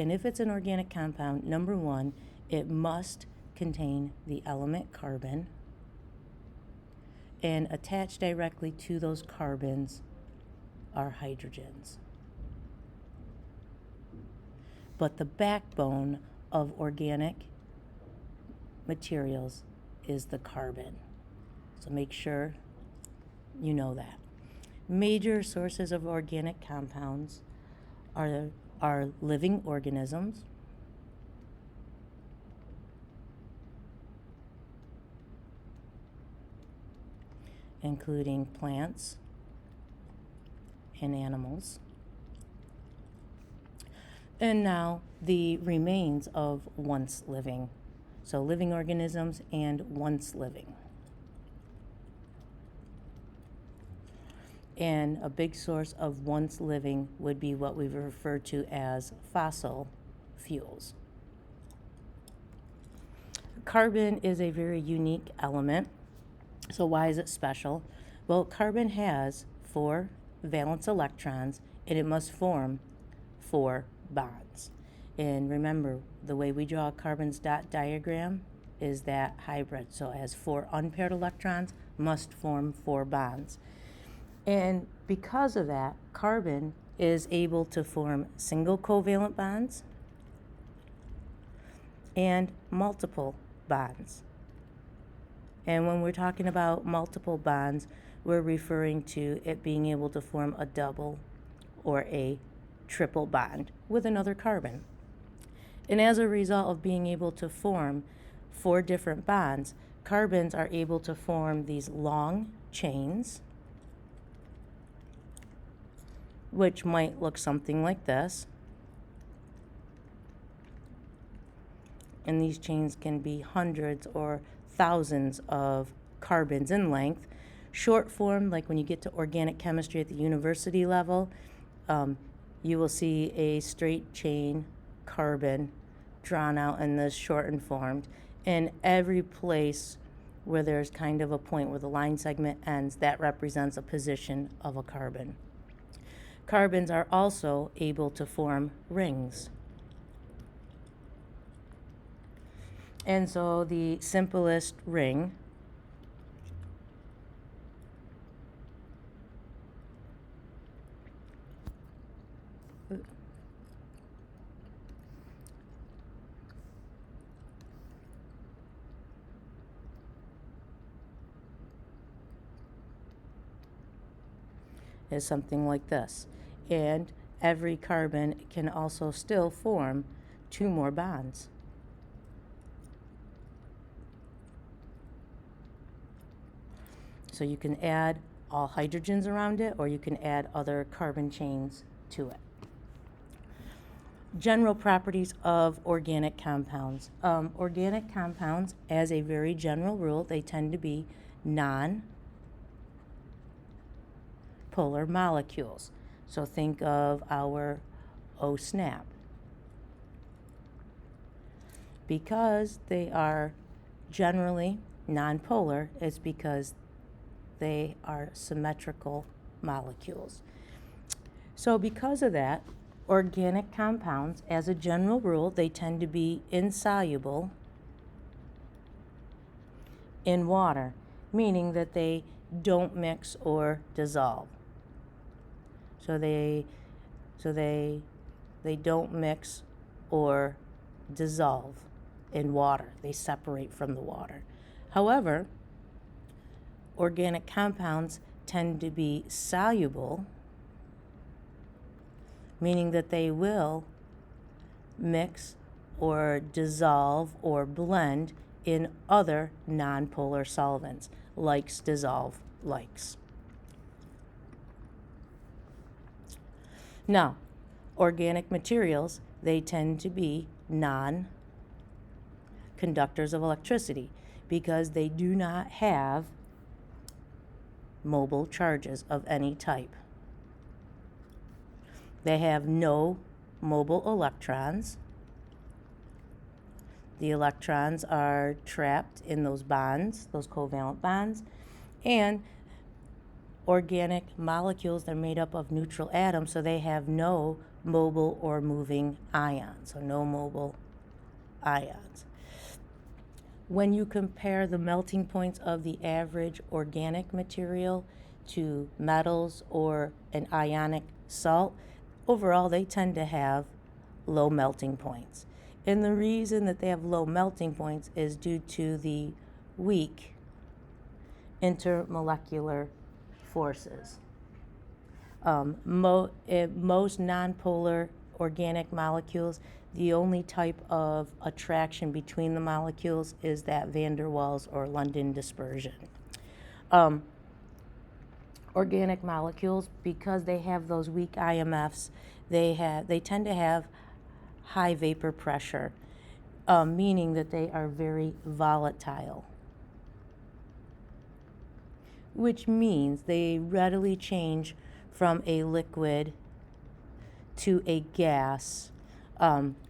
And if it's an organic compound, number one, it must contain the element carbon, and attached directly to those carbons are hydrogens. But the backbone of organic materials is the carbon. So make sure you know that. Major sources of organic compounds are living organisms, including plants and animals. And now the remains of once living. So living organisms and once living. And a big source of once living would be what we refer to as fossil fuels. Carbon is a very unique element. So why is it special? Well, carbon has 4 valence electrons, and it must form 4 bonds. And remember, the way we draw a carbon's dot diagram is that hybrid. So it has 4 unpaired electrons, must form 4 bonds. And because of that, carbon is able to form single covalent bonds and multiple bonds. And when we're talking about multiple bonds, we're referring to it being able to form a double or a triple bond with another carbon. And as a result of being able to form 4 different bonds, carbons are able to form these long chains, which might look something like this. And these chains can be hundreds or thousands of carbons in length. Short form, like when you get to organic chemistry at the university level, you will see a straight chain carbon drawn out in this shortened form. And every place where there's kind of a point where the line segment ends, that represents a position of a carbon. Carbons are also able to form rings. And so the simplest ring is something like this. And every carbon can also still form 2 more bonds. So you can add all hydrogens around it, or you can add other carbon chains to it. General properties of organic compounds. Organic compounds, as a very general rule, they tend to be non-polar molecules. So think of our O-SNAP. Because they are generally nonpolar, it's because they are symmetrical molecules. So because of that, organic compounds, as a general rule, they tend to be insoluble in water, meaning that they don't mix or dissolve. So they don't mix or dissolve in water. They separate from the water. However, organic compounds tend to be soluble, meaning that they will mix or dissolve or blend in other nonpolar solvents. Likes dissolve likes. Now, organic materials, they tend to be non-conductors of electricity because they do not have mobile charges of any type. They have no mobile electrons. The electrons are trapped in those bonds, those covalent bonds, and organic molecules, they're made up of neutral atoms, so they have no mobile or moving ions, so no mobile ions. When you compare the melting points of the average organic material to metals or an ionic salt, overall they tend to have low melting points. And the reason that they have low melting points is due to the weak intermolecular forces. Most nonpolar organic molecules, the only type of attraction between the molecules is that van der Waals or London dispersion. Organic molecules, because they have those weak IMFs, they tend to have high vapor pressure, meaning that they are very volatile, which means they readily change from a liquid to a gas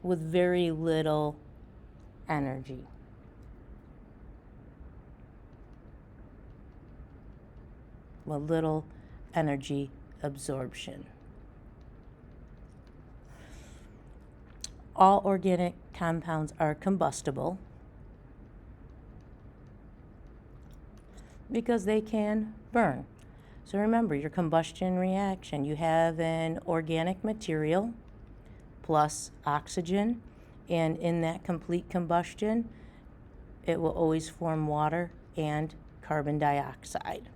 with very little energy. With little energy absorption. All organic compounds are combustible because they can burn. So remember your combustion reaction. You have an organic material plus oxygen, and in that complete combustion, it will always form water and carbon dioxide.